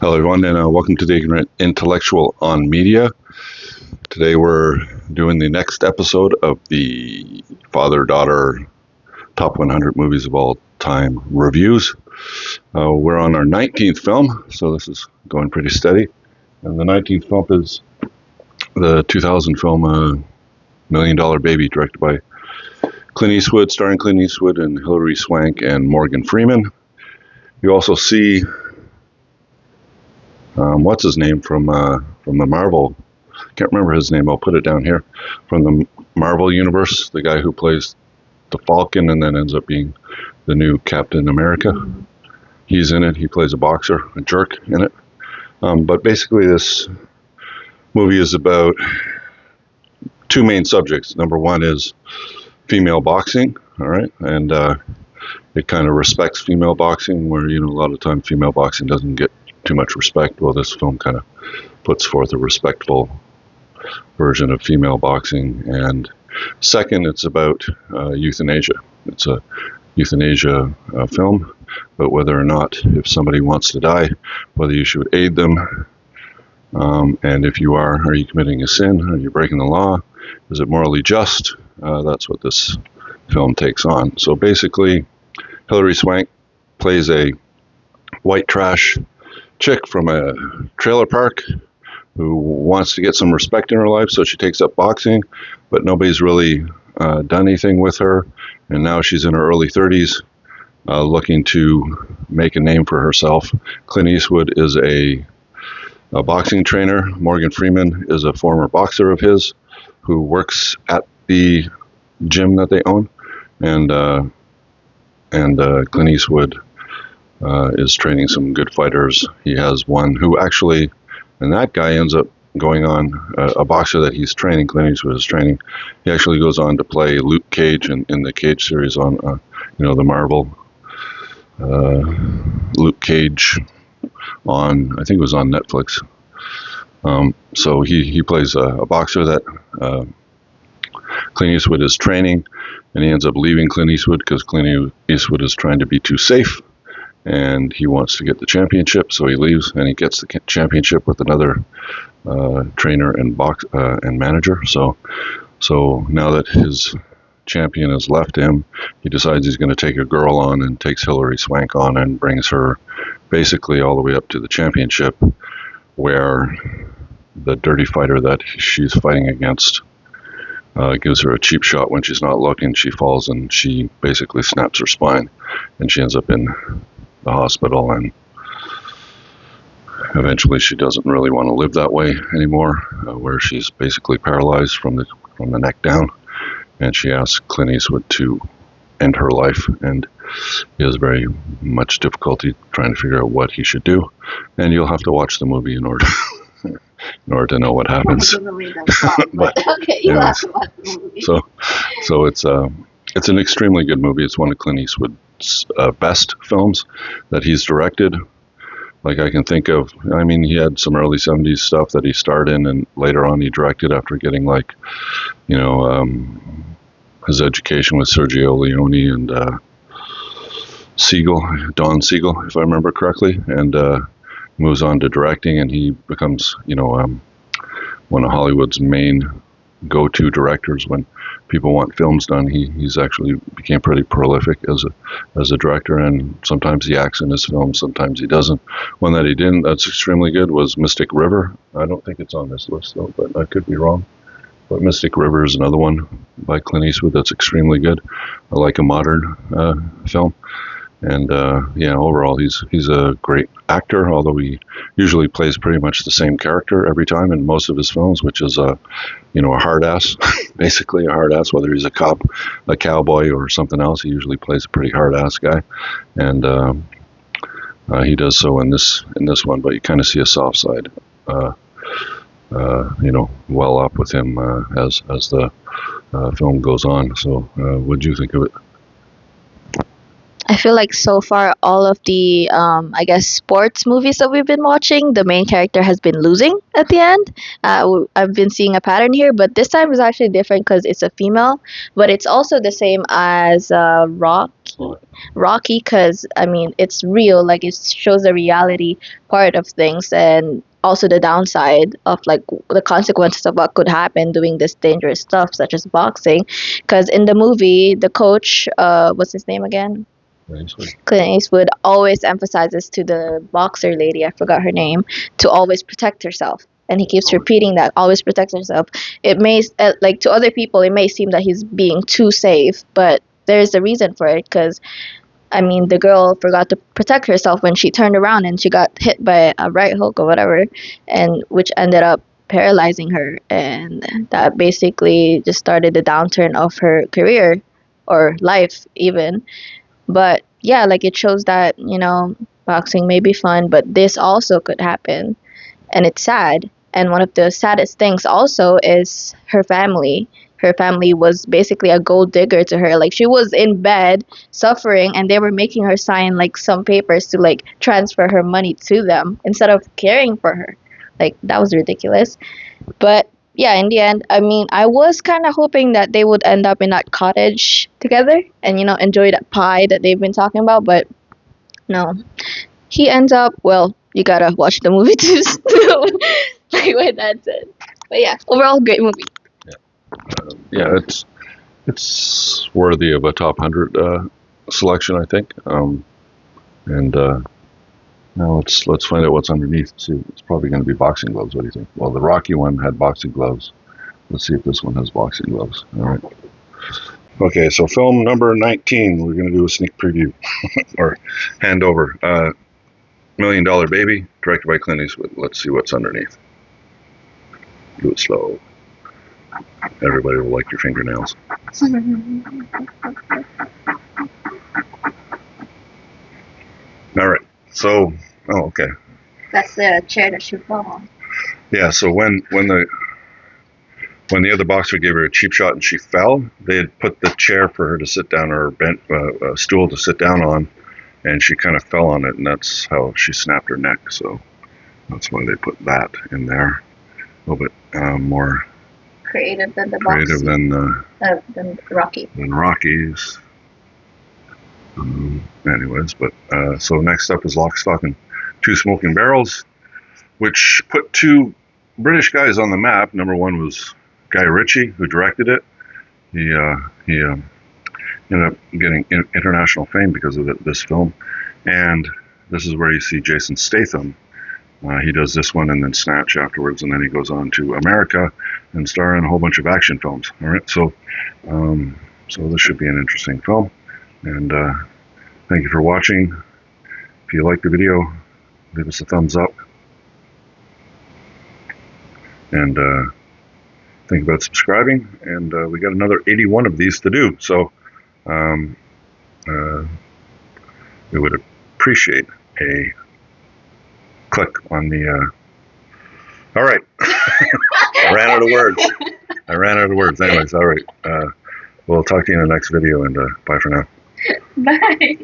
Hello, everyone, and welcome to the Ignorant Intellectual on Media. Today, we're doing the next episode of the father-daughter top 100 movies of all time reviews. We're on our 19th film, so this is going pretty steady. And the 19th film is the 2000 film Million Dollar Baby, directed by Clint Eastwood, starring Clint Eastwood and Hilary Swank and Morgan Freeman. You also see what's his name from the Marvel? Can't remember his name. I'll put it down here. From the Marvel universe, the guy who plays the Falcon and then ends up being the new Captain America. He's in it. He plays a boxer, a jerk in it. But basically, this movie is about two main subjects. Number one is female boxing. All right, and it kind of respects female boxing, where a lot of times female boxing doesn't get too much respect. Well, this film kind of puts forth a respectful version of female boxing. And second, it's about euthanasia. It's a euthanasia film, but whether or not, if somebody wants to die, whether you should aid them, and if you are you committing a sin? Are you breaking the law? Is it morally just? That's what this film takes on. So basically, Hilary Swank plays a white trash chick from a trailer park who wants to get some respect in her life, so she takes up boxing, but nobody's really done anything with her, and now she's in her early 30s, looking to make a name for herself. Clint Eastwood is a boxing trainer. Morgan Freeman is a former boxer of his who works at the gym that they own, and Clint Eastwood is training some good fighters. He has one who actually, and that guy ends up going on, a boxer that he's training, Clint Eastwood is training, he actually goes on to play Luke Cage in the Cage series on, the Marvel Luke Cage on, I think it was on Netflix. So he plays a boxer that Clint Eastwood is training, and he ends up leaving Clint Eastwood because Clint Eastwood is trying to be too safe, and he wants to get the championship, so he leaves, and he gets the championship with another trainer and and manager. So now that his champion has left him, he decides he's going to take a girl on, and takes Hilary Swank on and brings her basically all the way up to the championship, where the dirty fighter that she's fighting against gives her a cheap shot when she's not looking. She falls and she basically snaps her spine, and she ends up in the hospital, and eventually she doesn't really want to live that way anymore, where she's basically paralyzed from the neck down, and she asks Clint Eastwood to end her life, and he has very much difficulty trying to figure out what he should do, and you'll have to watch the movie in order to know what happens. But okay, you have to watch the movie. So it's an extremely good movie. It's one of Clint Eastwood's best films that he's directed. Like I can think of, he had some early 70s stuff that he starred in, and later on he directed after getting his education with Sergio Leone and Don Siegel, if I remember correctly, and moves on to directing, and he becomes, one of Hollywood's main go-to directors when people want films done. He's actually became pretty prolific as a director, and sometimes he acts in his films, sometimes he doesn't. One that he didn't, that's extremely good, was Mystic River. I don't think it's on this list though, but I could be wrong. But Mystic River is another one by Clint Eastwood that's extremely good. I like a modern film. And overall, he's a great actor, although he usually plays pretty much the same character every time in most of his films, which is a hard ass, basically a hard ass, whether he's a cop, a cowboy, or something else. He usually plays a pretty hard ass guy, and he does so in this one. But you kind of see a soft side, well up with him as the film goes on. So, what do you think of it? I feel like so far all of the I guess sports movies that we've been watching, the main character has been losing at the end. I've been seeing a pattern here, but this time is actually different because it's a female, but it's also the same as Rocky, because I mean it's real, like it shows the reality part of things and also the downside of like the consequences of what could happen doing this dangerous stuff such as boxing. Because in the movie, the coach, what's his name again? Basically. Clint Eastwood always emphasizes to the boxer lady, I forgot her name, to always protect herself. And he keeps repeating that, always protect herself. It may, like to other people, it may seem that he's being too safe, but there's a reason for it because, I mean, the girl forgot to protect herself when she turned around and she got hit by a right hook or whatever, and which ended up paralyzing her. And that basically just started the downturn of her career or life, even. But yeah, like it shows that, boxing may be fun, but this also could happen. And it's sad. And one of the saddest things also is her family. Her family was basically a gold digger to her. Like she was in bed suffering and they were making her sign like some papers to like transfer her money to them instead of caring for her. Like that was ridiculous. But yeah, in the end, I mean, I was kind of hoping that they would end up in that cottage together and, enjoy that pie that they've been talking about. But no, he ends up, well, you gotta watch the movie to know like what that's it. But yeah, overall, great movie. Yeah, it's worthy of a top 100 selection, I think. And now let's find out what's underneath. See, it's probably going to be boxing gloves. What do you think? Well, the Rocky one had boxing gloves. Let's see if this one has boxing gloves. All right. Okay, so film number 19. We're going to do a sneak preview or handover. $1 Million Baby, directed by Clint Eastwood. Let's see what's underneath. Do it slow. Everybody will like your fingernails. All right. So, okay. That's the chair that she fell on. Yeah. So when the other boxer gave her a cheap shot and she fell, they had put the chair for her to sit down, or a stool to sit down on, and she kind of fell on it, and that's how she snapped her neck. So that's why they put that in there. A little bit more Creative than the creative boxing. than Rocky. Rockies. Anyways, but so next up is Lock, Stock, and Two Smoking Barrels, which put two British guys on the map. Number one was Guy Ritchie, who directed it. He ended up getting international fame because of this film. And this is where you see Jason Statham. He does this one and then Snatch afterwards, and then he goes on to America and star in a whole bunch of action films. All right, so this should be an interesting film. And thank you for watching. If you like the video, leave us a thumbs up. And think about subscribing. And we got another 81 of these to do. So we would appreciate a click on the. All right. I ran out of words. Anyways, all right. We'll talk to you in the next video, and bye for now. Bye.